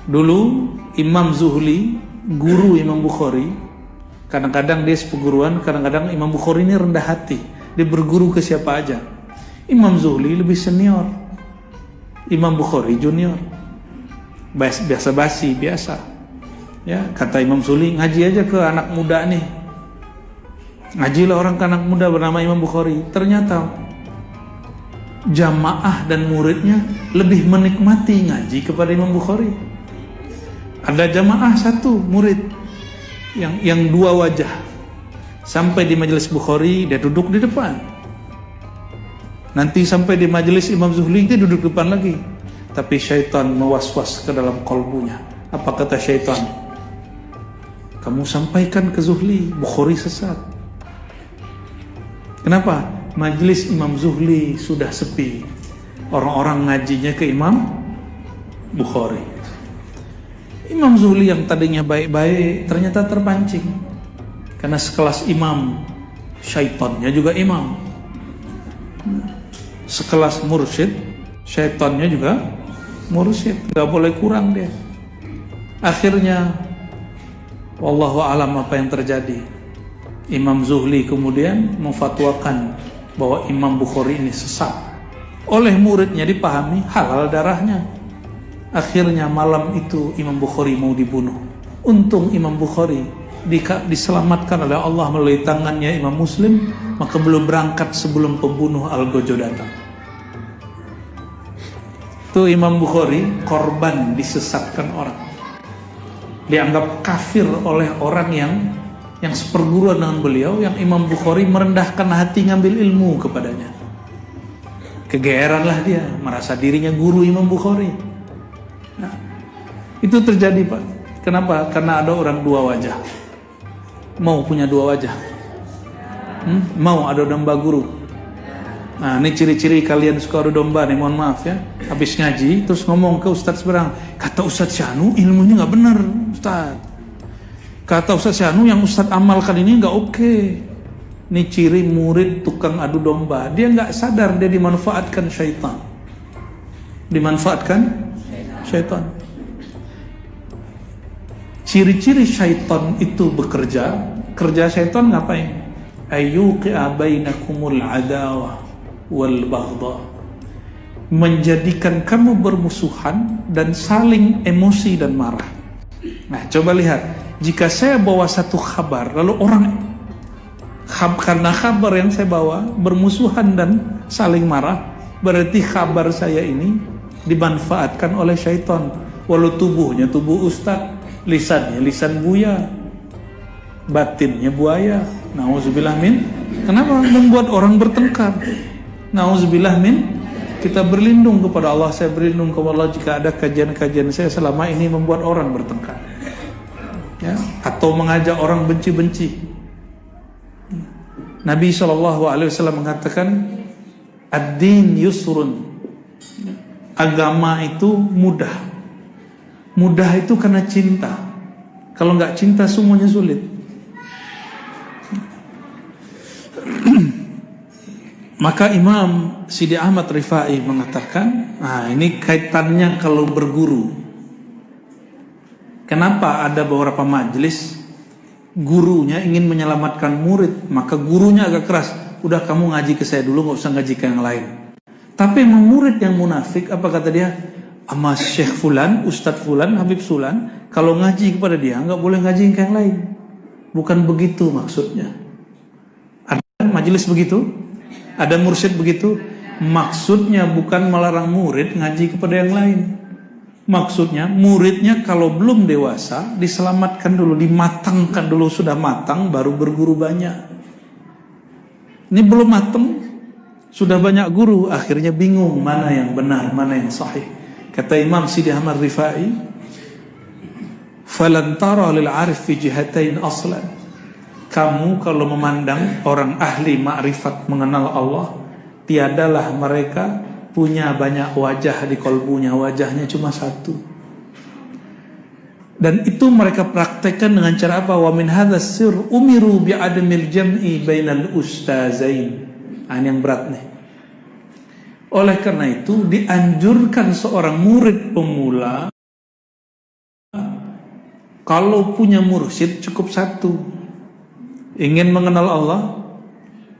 Dulu Imam Zuhli, guru Imam Bukhari, kadang-kadang dia sepeguruan, kadang-kadang Imam Bukhari ini rendah hati, dia berguru ke siapa aja. Imam Zuhli lebih senior, Imam Bukhari junior, biasa basi biasa. Ya, kata Imam Zuhli, ngaji aja ke anak muda nih. Ngajilah orang ke anak muda bernama Imam Bukhari. Ternyata jamaah dan muridnya lebih menikmati ngaji kepada Imam Bukhari. Ada jamaah satu murid yang dua wajah. Sampai di majelis Bukhari dia duduk di depan. Nanti sampai di majelis Imam Zuhli dia duduk depan lagi. Tapi syaitan mewaswas ke dalam kalbunya. Apa kata syaitan? Kamu sampaikan ke Zuhli, Bukhari sesat. Kenapa? Majelis Imam Zuhli sudah sepi. Orang-orang ngajinya ke Imam Bukhari. Imam Zuhli yang tadinya baik-baik ternyata terpancing. Karena sekelas imam, syaitannya juga imam. Sekelas mursyid, syaitannya juga mursyid. Gak boleh kurang dia. Akhirnya wallahu alam apa yang terjadi. Imam Zuhli kemudian memfatwakan bahwa Imam Bukhari ini sesat. Oleh muridnya dipahami halal darahnya. Akhirnya malam itu Imam Bukhari mau dibunuh. Untung Imam Bukhari diselamatkan oleh Allah melalui tangannya Imam Muslim, maka belum berangkat sebelum pembunuh Al-Gojo datang. Itu Imam Bukhari korban disesatkan orang. Dianggap kafir oleh orang yang seperguruan dengan beliau, yang Imam Bukhari merendahkan hati ngambil ilmu kepadanya. Kegeeranlah dia, merasa dirinya guru Imam Bukhari. Nah, itu terjadi Pak. Kenapa? Karena ada orang dua wajah. Mau punya dua wajah? Mau ada domba guru? Nah, ini ciri-ciri kalian suka adu domba nih, mohon maaf ya. Habis ngaji, terus ngomong ke Ustadz seberang, kata Ustadz Syahnu ilmunya nggak benar, Ustadz. Kata Ustadz Syahnu yang Ustadz amalkan ini nggak oke. Ini ciri murid tukang adu domba. Dia nggak sadar dia dimanfaatkan syaitan. Dimanfaatkan syaitan. Ciri-ciri syaitan itu bekerja. Kerja syaitan ngapain? Ayyuqi'a bainakumul adawah wal baghdha. Menjadikan kamu bermusuhan dan saling emosi dan marah. Nah, coba lihat. Jika saya bawa satu kabar, lalu orang karena kabar yang saya bawa bermusuhan dan saling marah, berarti kabar saya ini dimanfaatkan oleh syaitan. Walau tubuhnya tubuh ustadz, lisannya lisan buaya, batinnya buaya. Nauzubillah min. Kenapa membuat orang bertengkar? Nauzubillah min. Kita berlindung kepada Allah. Saya berlindung kepada Allah jika ada kajian-kajian saya selama ini membuat orang bertengkar. Ya, atau mengajak orang benci-benci. Nabi SAW mengatakan ad-din yusrun. Agama itu mudah. Mudah itu karena cinta. Kalau nggak cinta semuanya sulit. Maka Imam Sidi Ahmad Rifai mengatakan, nah ini kaitannya kalau berguru. Kenapa ada beberapa majelis gurunya ingin menyelamatkan murid, maka gurunya agak keras, udah kamu ngaji ke saya dulu, nggak usah ngaji ke yang lain. Tapi murid yang munafik, apa kata dia? Sama Syekh Fulan, Ustadz Fulan, Habib Fulan, kalau ngaji kepada dia nggak boleh ngaji ke yang lain. Bukan begitu maksudnya. Ada majelis begitu, ada mursyid begitu. Maksudnya bukan melarang murid ngaji kepada yang lain. Maksudnya muridnya kalau belum dewasa diselamatkan dulu, dimatangkan dulu, sudah matang baru berguru banyak. Ini belum matang, sudah banyak guru, akhirnya bingung mana yang benar, mana yang sahih. Kata Imam Sidi Ahmad Rifai, "Falan tara lil 'arif fi jihatain aslan." Kamu kalau memandang orang ahli ma'rifat mengenal Allah, tiadalah mereka punya banyak wajah di kolbunya, wajahnya cuma satu. Dan itu mereka praktekkan dengan cara apa? Wa min hadzal sir umiru bi adamil jam'i bainal ustazain. Ini yang berat nih. Oleh karena itu dianjurkan seorang murid pemula Kalau punya mursyid cukup satu. Ingin mengenal Allah,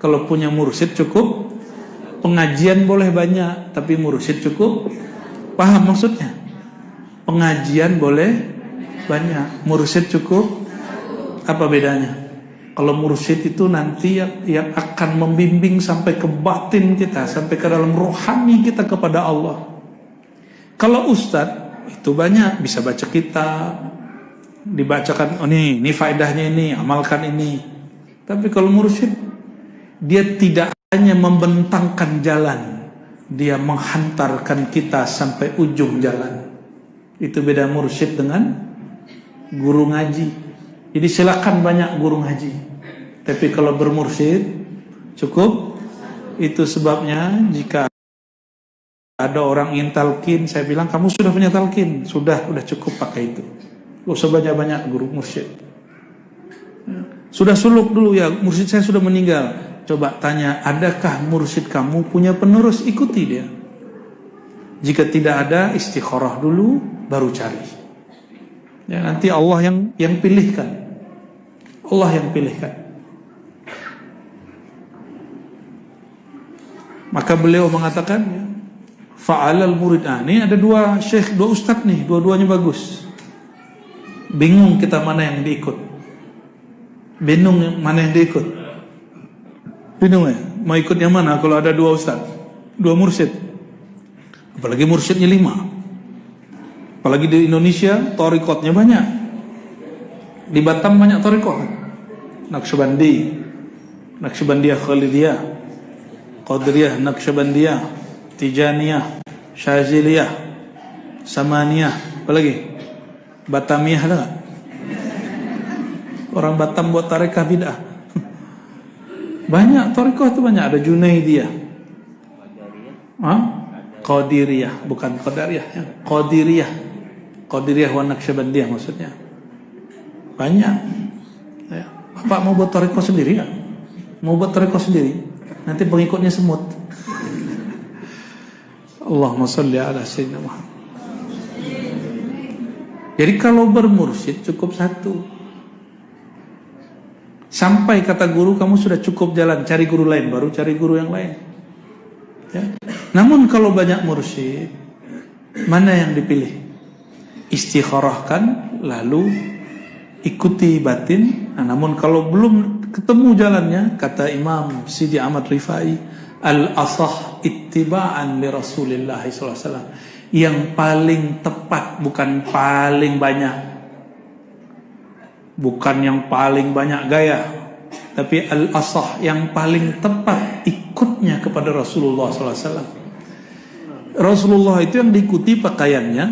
kalau punya mursyid cukup. Pengajian boleh banyak, tapi mursyid cukup. Paham maksudnya? Pengajian boleh banyak, mursyid cukup. Apa bedanya? Kalau mursyid itu nanti yang akan membimbing sampai ke batin kita, sampai ke dalam rohani kita kepada Allah. Kalau ustadz itu banyak, bisa baca kitab, dibacakan, oh ini faedahnya ini, amalkan ini. Tapi kalau mursyid, dia tidak hanya membentangkan jalan, dia menghantarkan kita sampai ujung jalan. Itu beda mursyid dengan guru ngaji. Jadi silakan banyak guru ngaji, tapi kalau bermursyid cukup. Itu sebabnya jika ada orang ingin talqin, saya bilang kamu sudah punya talqin, sudah cukup pakai itu. Gak usah banyak-banyak guru mursyid. Sudah suluk dulu ya, mursyid saya sudah meninggal. Coba tanya, adakah mursyid kamu punya penerus? Ikuti dia. Jika tidak ada, istikharah dulu, baru cari. Ya, nanti Allah yang pilihkan. Allah yang pilihkan. Maka beliau mengatakan, fa'alal murid. Ini ada dua syekh, dua ustadz nih, dua-duanya bagus. Bingung kita mana yang diikut. Bingung mana yang diikut. Bingung ya, mau ikut yang mana kalau ada dua ustaz, dua mursyid. Apalagi mursyidnya 5. Apalagi di Indonesia thariqatnya banyak. Di Batam banyak thariqat. Naqsyabandiyah Khalidiyah, Qadiriyah Naqsyabandiyah, Tijaniyah, Syaziliyah, Samaniyah, apalagi Batamiyah ada gak? Orang Batam buat tarekah bid'ah. Banyak tarekah itu banyak. Ada Junaidiyah, Qadiriyah, bukan Qadariyah ya. Qadiriyah wa Naqsyabandiyah maksudnya. Banyak ya. Bapak mau buat tarekah sendiri gak? Mau buat tarekah sendiri, nanti pengikutnya semut. Allahumma sholli ala sayyidina Muhammad. Jadi kalau bermursyid cukup satu. Sampai kata guru kamu sudah cukup jalan, cari guru lain, baru cari guru yang lain. Ya. Namun kalau banyak mursyid, mana yang dipilih? Istikharahkan, lalu ikuti batin. Namun kalau belum ketemu jalannya, kata Imam Sidi Ahmad Rifai, al-asah ittiba'an li Rasulillah SAW. Yang paling tepat, bukan paling banyak, bukan yang paling banyak gaya, tapi al-asah, yang paling tepat ikutnya kepada Rasulullah SAW. Rasulullah itu yang diikuti pakaiannya,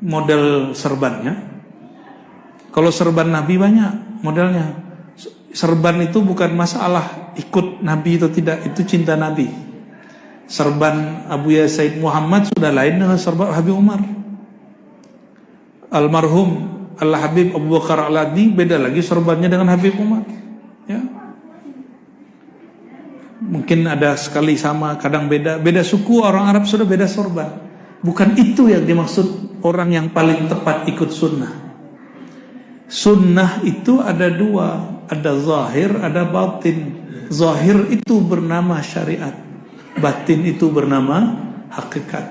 model serbannya. Kalau serban Nabi banyak modelnya. Serban itu bukan masalah ikut Nabi atau tidak, itu cinta Nabi. Serban Abu Ya Said Muhammad sudah lain dengan serban Habib Umar. Almarhum Al-Habib Abu Bakar Al-Adi beda lagi serbannya dengan Habib Umar. Ya. Mungkin ada sekali sama, kadang beda. Beda suku, orang Arab sudah beda sorban. Bukan itu yang dimaksud orang yang paling tepat ikut sunnah. Sunnah itu ada dua, ada zahir, ada batin. Zahir itu bernama syariat, batin itu bernama hakikat.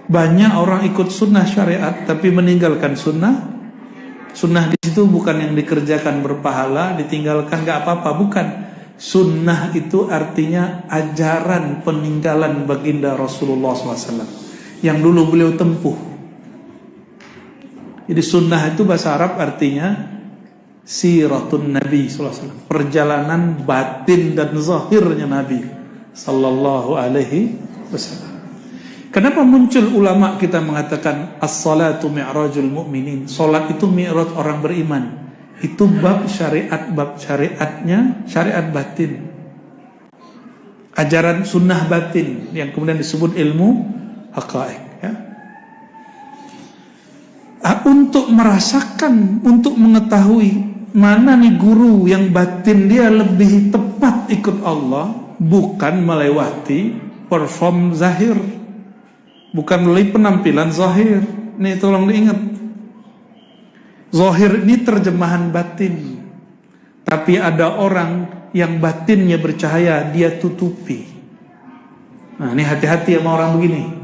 Banyak orang ikut sunnah syariat tapi meninggalkan sunnah. Sunnah di situ bukan yang dikerjakan berpahala, ditinggalkan gak apa-apa, bukan. Sunnah itu artinya ajaran peninggalan baginda Rasulullah SAW yang dulu beliau tempuh. Jadi sunnah itu bahasa Arab artinya siratun Nabi SAW, perjalanan batin dan zahirnya Nabi Sallallahu Alaihi Wasallam. Kenapa muncul ulama kita mengatakan as-salatu mi'rajul mu'minin? Salat itu mi'raj orang beriman. Itu bab syariatnya syariat batin. Ajaran sunnah batin yang kemudian disebut ilmu haqaiq ya. Untuk merasakan, untuk mengetahui mana nih guru yang batin dia lebih tepat ikut Allah, bukan melewati perform zahir, bukan melalui penampilan zahir. Nih tolong diingat. Zahir ini terjemahan batin. Tapi ada orang yang batinnya bercahaya, dia tutupi. Nah, ini hati-hati sama orang begini.